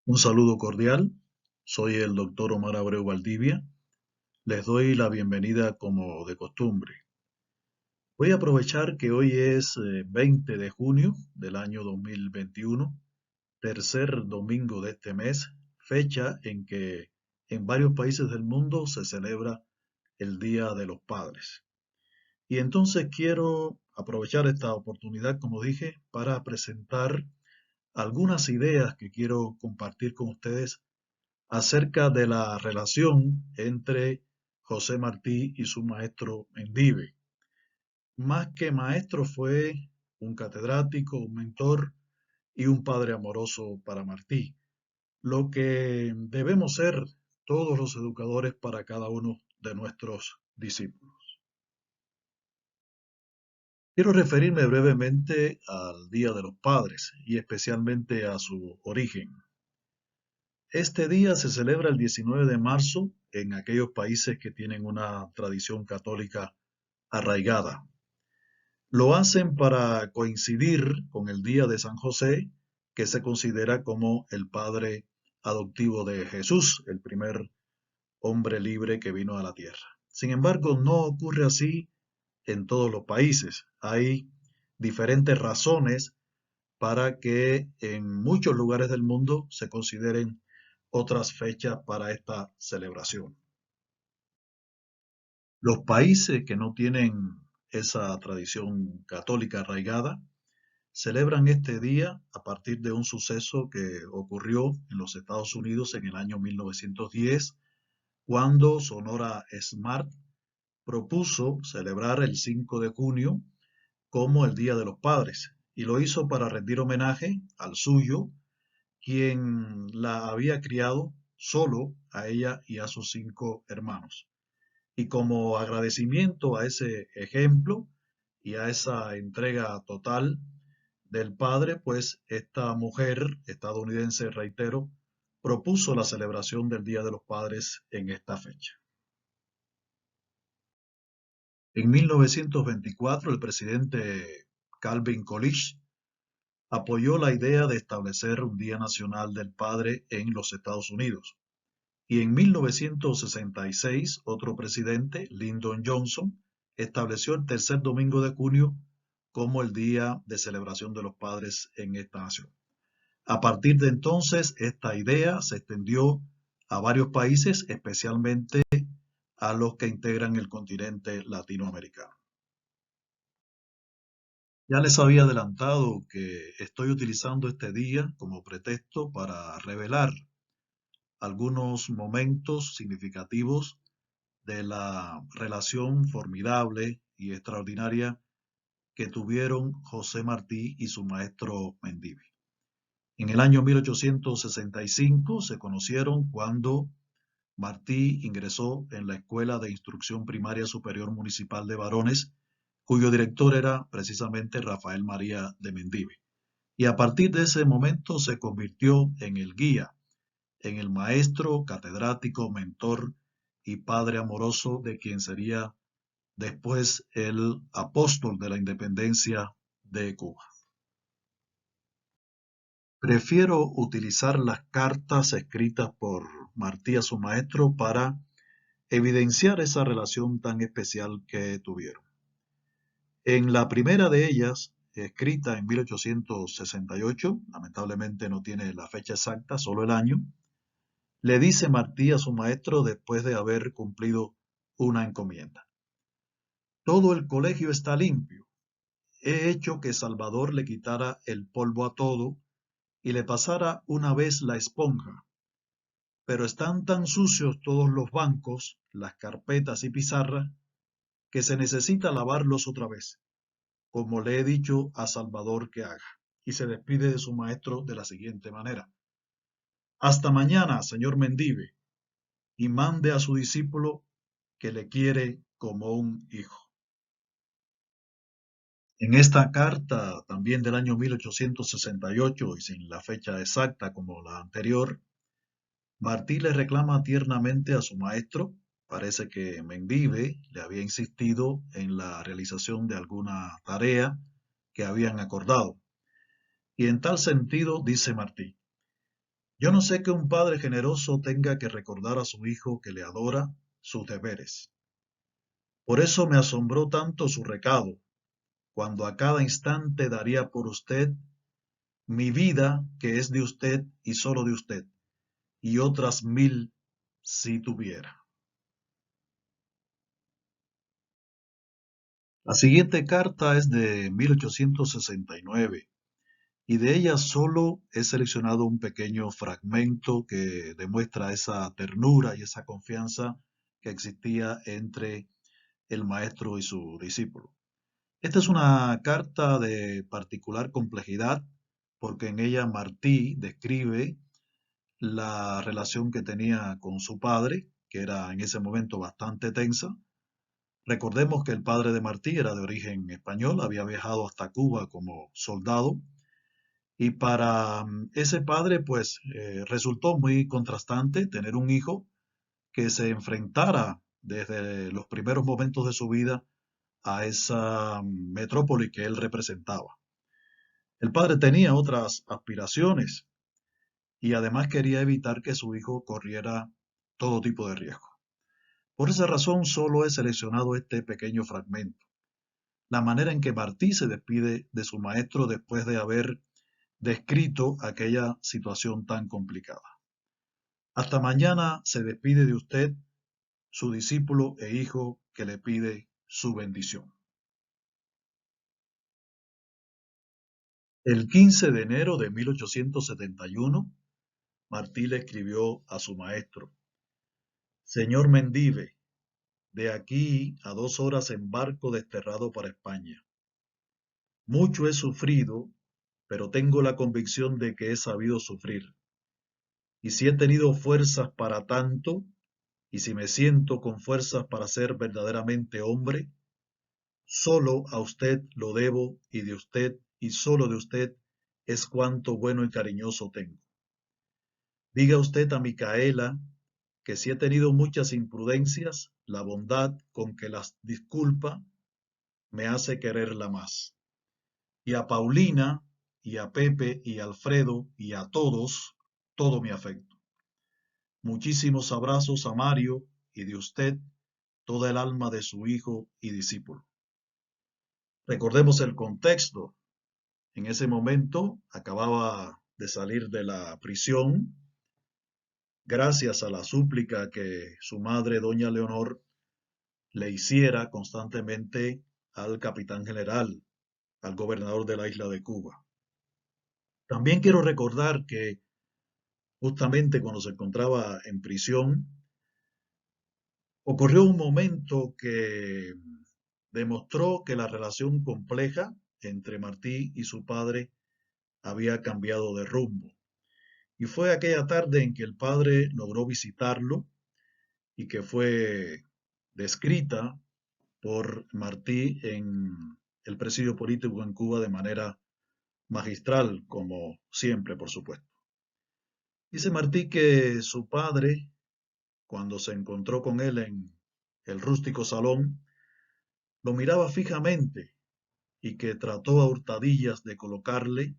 Un saludo cordial, soy el doctor Omar Abreu Valdivia. Les doy la bienvenida como de costumbre. Voy a aprovechar que hoy es 20 de junio del año 2021, tercer domingo de este mes, fecha en que en varios países del mundo se celebra el Día de los Padres. Y entonces quiero aprovechar esta oportunidad, como dije, para presentar algunas ideas que quiero compartir con ustedes acerca de la relación entre José Martí y su maestro Mendive. Más que maestro fue un catedrático, un mentor y un padre amoroso para Martí, lo que debemos ser todos los educadores para cada uno de nuestros discípulos. Quiero referirme brevemente al Día de los Padres y especialmente a su origen. Este día se celebra el 19 de marzo en aquellos países que tienen una tradición católica arraigada. Lo hacen para coincidir con el día de San José, que se considera como el padre adoptivo de Jesús, el primer hombre libre que vino a la tierra. Sin embargo, no ocurre así en todos los países. Hay diferentes razones para que en muchos lugares del mundo se consideren otras fechas para esta celebración. Los países que no tienen esa tradición católica arraigada celebran este día a partir de un suceso que ocurrió en los Estados Unidos en el año 1910, cuando Sonora Smart propuso celebrar el 5 de junio como el Día de los Padres, y lo hizo para rendir homenaje al suyo, quien la había criado solo a ella y a sus 5 hermanos. Y como agradecimiento a ese ejemplo y a esa entrega total del padre, pues esta mujer estadounidense, reitero, propuso la celebración del Día de los Padres en esta fecha. En 1924, el presidente Calvin Coolidge apoyó la idea de establecer un Día Nacional del Padre en los Estados Unidos. Y en 1966, otro presidente, Lyndon Johnson, estableció el tercer domingo de junio como el Día de Celebración de los Padres en esta nación. A partir de entonces, esta idea se extendió a varios países, especialmente a los que integran el continente latinoamericano. Ya les había adelantado que estoy utilizando este día como pretexto para revelar algunos momentos significativos de la relación formidable y extraordinaria que tuvieron José Martí y su maestro Mendive. En el año 1865 se conocieron cuando Martí ingresó en la Escuela de Instrucción Primaria Superior Municipal de Varones, cuyo director era precisamente Rafael María de Mendive. Y a partir de ese momento se convirtió en el guía, en el maestro, catedrático, mentor y padre amoroso de quien sería después el apóstol de la independencia de Cuba. Prefiero utilizar las cartas escritas por Martí a su maestro para evidenciar esa relación tan especial que tuvieron. En la primera de ellas, escrita en 1868, lamentablemente no tiene la fecha exacta, solo el año, le dice Martí a su maestro después de haber cumplido una encomienda: todo el colegio está limpio. He hecho que Salvador le quitara el polvo a todo y le pasara una vez la esponja, pero están tan sucios todos los bancos, las carpetas y pizarras, que se necesita lavarlos otra vez, como le he dicho a Salvador que haga. Y se despide de su maestro de la siguiente manera: hasta mañana, señor Mendive, y mande a su discípulo que le quiere como un hijo. En esta carta, también del año 1868 y sin la fecha exacta como la anterior, Martí le reclama tiernamente a su maestro. Parece que Mendive le había insistido en la realización de alguna tarea que habían acordado. Y en tal sentido dice Martí: Yo no sé que un padre generoso tenga que recordar a su hijo que le adora sus deberes. Por eso me asombró tanto su recado, cuando a cada instante daría por usted mi vida, que es de usted y solo de usted, y otras 1000 si tuviera. La siguiente carta es de 1869 y de ella solo he seleccionado un pequeño fragmento que demuestra esa ternura y esa confianza que existía entre el maestro y su discípulo. Esta es una carta de particular complejidad porque en ella Martí describe la relación que tenía con su padre, que era en ese momento bastante tensa. Recordemos que el padre de Martí era de origen español, había viajado hasta Cuba como soldado y para ese padre pues resultó muy contrastante tener un hijo que se enfrentara desde los primeros momentos de su vida a esa metrópoli que él representaba. El padre tenía otras aspiraciones y además quería evitar que su hijo corriera todo tipo de riesgo. Por esa razón solo he seleccionado este pequeño fragmento, la manera en que Martí se despide de su maestro después de haber descrito aquella situación tan complicada. Hasta mañana se despide de usted, su discípulo e hijo que le pide su bendición. El 15 de enero de 1871, Martí le escribió a su maestro: Señor Mendive, de aquí a 2 horas embarco desterrado para España. Mucho he sufrido, pero tengo la convicción de que he sabido sufrir. Y si he tenido fuerzas para tanto, y si me siento con fuerzas para ser verdaderamente hombre, solo a usted lo debo y de usted y solo de usted es cuanto bueno y cariñoso tengo. Diga usted a Micaela que si he tenido muchas imprudencias, la bondad con que las disculpa me hace quererla más. Y a Paulina, y a Pepe, y a Alfredo, y a todos, todo mi afecto. Muchísimos abrazos a Mario y de usted, toda el alma de su hijo y discípulo. Recordemos el contexto. En ese momento acababa de salir de la prisión, gracias a la súplica que su madre, doña Leonor, le hiciera constantemente al capitán general, al gobernador de la isla de Cuba. También quiero recordar que justamente cuando se encontraba en prisión, ocurrió un momento que demostró que la relación compleja entre Martí y su padre había cambiado de rumbo. Y fue aquella tarde en que el padre logró visitarlo y que fue descrita por Martí en el presidio político en Cuba de manera magistral, como siempre, por supuesto. Dice Martí que su padre, cuando se encontró con él en el rústico salón, lo miraba fijamente y que trató a hurtadillas de colocarle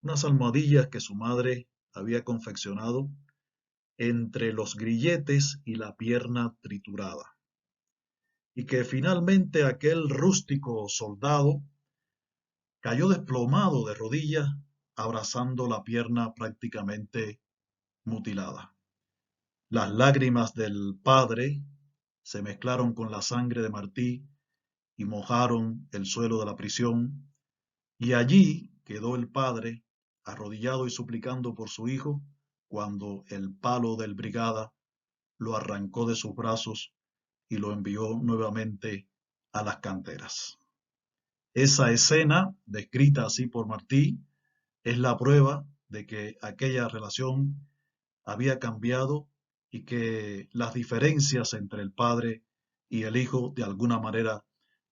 unas almohadillas que su madre había confeccionado entre los grilletes y la pierna triturada, y que finalmente aquel rústico soldado cayó desplomado de rodillas, abrazando la pierna prácticamente mutilada. Las lágrimas del padre se mezclaron con la sangre de Martí y mojaron el suelo de la prisión, y allí quedó el padre, arrodillado y suplicando por su hijo, cuando el palo del brigada lo arrancó de sus brazos y lo envió nuevamente a las canteras. Esa escena, descrita así por Martí, es la prueba de que aquella relación había cambiado y que las diferencias entre el padre y el hijo de alguna manera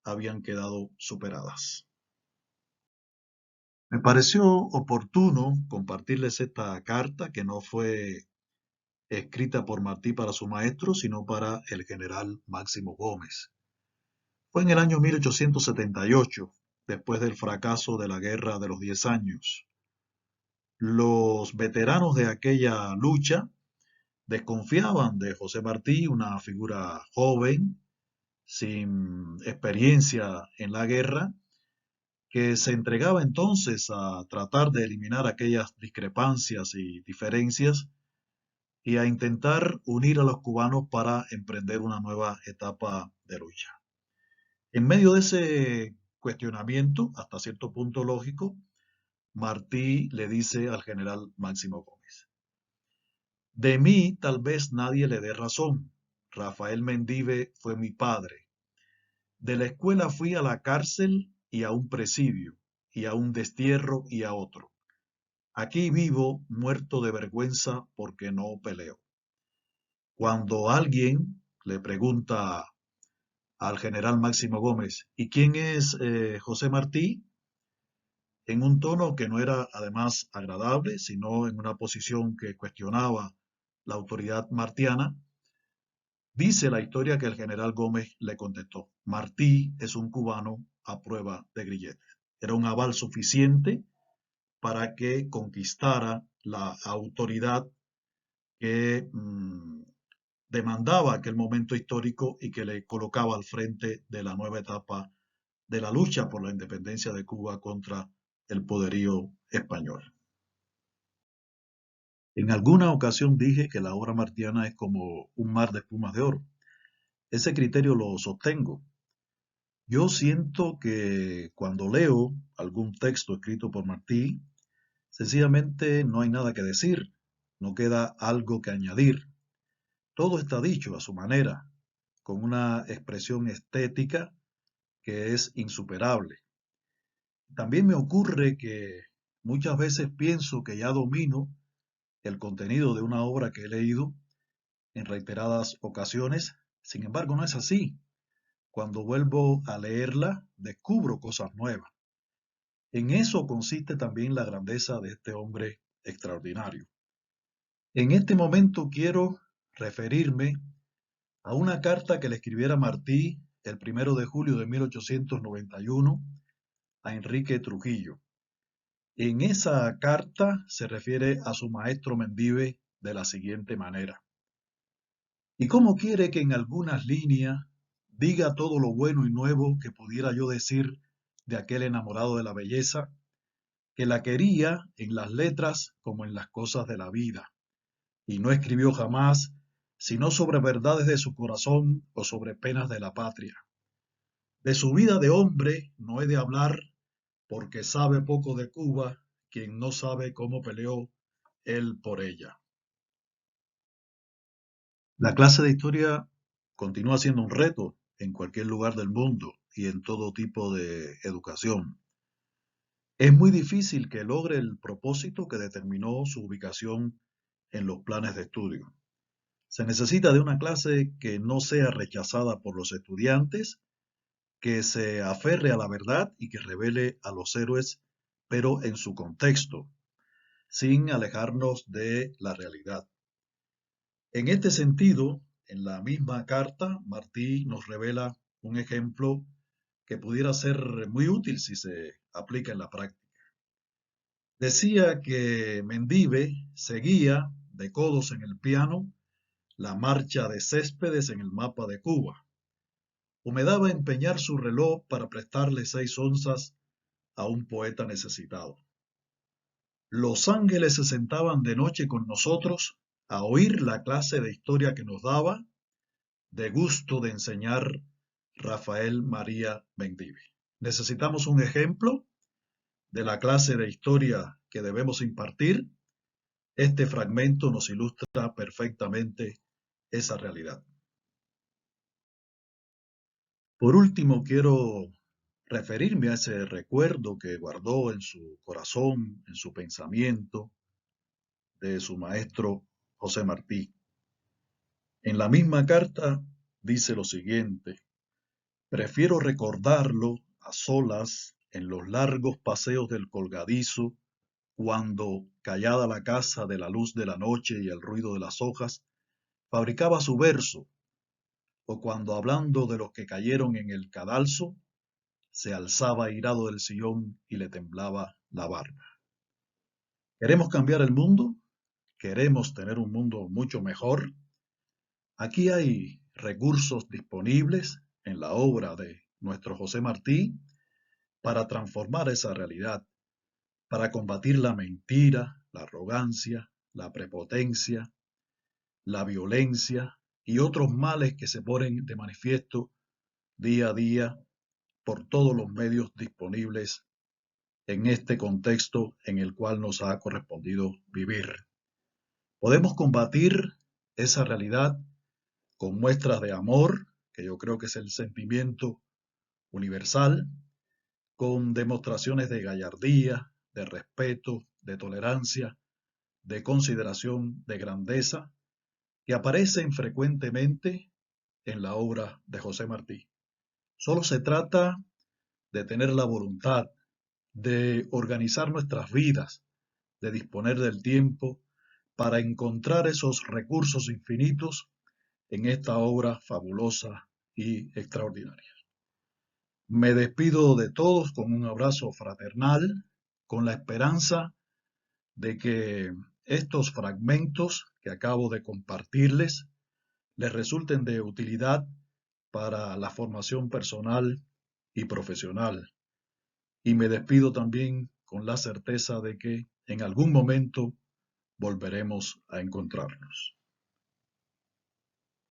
habían quedado superadas. Me pareció oportuno compartirles esta carta que no fue escrita por Martí para su maestro, sino para el general Máximo Gómez. Fue en el año 1878, después del fracaso de la Guerra de los 10 Años. Los veteranos de aquella lucha desconfiaban de José Martí, una figura joven, sin experiencia en la guerra, que se entregaba entonces a tratar de eliminar aquellas discrepancias y diferencias y a intentar unir a los cubanos para emprender una nueva etapa de lucha. En medio de ese cuestionamiento, hasta cierto punto lógico, Martí le dice al general Máximo Gómez: de mí tal vez nadie le dé razón. Rafael Mendive fue mi padre. De la escuela fui a la cárcel y a un presidio, y a un destierro y a otro. Aquí vivo muerto de vergüenza porque no peleo. Cuando alguien le pregunta al general Máximo Gómez: ¿y quién es José Martí? En un tono que no era además agradable, sino en una posición que cuestionaba la autoridad martiana, dice la historia que el general Gómez le contestó: Martí es un cubano a prueba de grilletes. Era un aval suficiente para que conquistara la autoridad que demandaba aquel momento histórico y que le colocaba al frente de la nueva etapa de la lucha por la independencia de Cuba contra el poderío español. En alguna ocasión dije que la obra martiana es como un mar de espumas de oro. Ese criterio lo sostengo. Yo siento que cuando leo algún texto escrito por Martí, sencillamente no hay nada que decir, no queda algo que añadir. Todo está dicho a su manera, con una expresión estética que es insuperable. También me ocurre que muchas veces pienso que ya domino el contenido de una obra que he leído en reiteradas ocasiones. Sin embargo, no es así. Cuando vuelvo a leerla, descubro cosas nuevas. En eso consiste también la grandeza de este hombre extraordinario. En este momento quiero referirme a una carta que le escribiera Martí el 1 de julio de 1891 a Enrique Trujillo. En esa carta se refiere a su maestro Mendive de la siguiente manera: ¿y cómo quiere que en algunas líneas diga todo lo bueno y nuevo que pudiera yo decir de aquel enamorado de la belleza, que la quería en las letras como en las cosas de la vida, y no escribió jamás sino sobre verdades de su corazón o sobre penas de la patria? De su vida de hombre no he de hablar, porque sabe poco de Cuba quien no sabe cómo peleó él por ella. La clase de historia continúa siendo un reto en cualquier lugar del mundo y en todo tipo de educación. Es muy difícil que logre el propósito que determinó su ubicación en los planes de estudio. Se necesita de una clase que no sea rechazada por los estudiantes, que se aferre a la verdad y que revele a los héroes, pero en su contexto, sin alejarnos de la realidad. En este sentido, en la misma carta, Martí nos revela un ejemplo que pudiera ser muy útil si se aplica en la práctica. Decía que Mendive seguía de codos en el piano la marcha de Céspedes en el mapa de Cuba, o me daba empeñar su reloj para prestarle 6 onzas a un poeta necesitado. Los ángeles se sentaban de noche con nosotros a oír la clase de historia que nos daba, de gusto de enseñar, Rafael María Mendive. Necesitamos un ejemplo de la clase de historia que debemos impartir. Este fragmento nos ilustra perfectamente esa realidad. Por último, quiero referirme a ese recuerdo que guardó en su corazón, en su pensamiento, de su maestro José Martí. En la misma carta dice lo siguiente: prefiero recordarlo a solas en los largos paseos del colgadizo, cuando, callada la casa de la luz de la noche y el ruido de las hojas, fabricaba su verso, o cuando, hablando de los que cayeron en el cadalso, se alzaba airado del sillón y le temblaba la barba. ¿Queremos cambiar el mundo? ¿Queremos tener un mundo mucho mejor? Aquí hay recursos disponibles en la obra de nuestro José Martí para transformar esa realidad, para combatir la mentira, la arrogancia, la prepotencia, la violencia y otros males que se ponen de manifiesto día a día por todos los medios disponibles en este contexto en el cual nos ha correspondido vivir. Podemos combatir esa realidad con muestras de amor, que yo creo que es el sentimiento universal, con demostraciones de gallardía, de respeto, de tolerancia, de consideración, de grandeza, que aparecen frecuentemente en la obra de José Martí. Solo se trata de tener la voluntad, de organizar nuestras vidas, de disponer del tiempo para encontrar esos recursos infinitos en esta obra fabulosa y extraordinaria. Me despido de todos con un abrazo fraternal, con la esperanza de que estos fragmentos que acabo de compartirles les resulten de utilidad para la formación personal y profesional. Y me despido también con la certeza de que en algún momento volveremos a encontrarnos.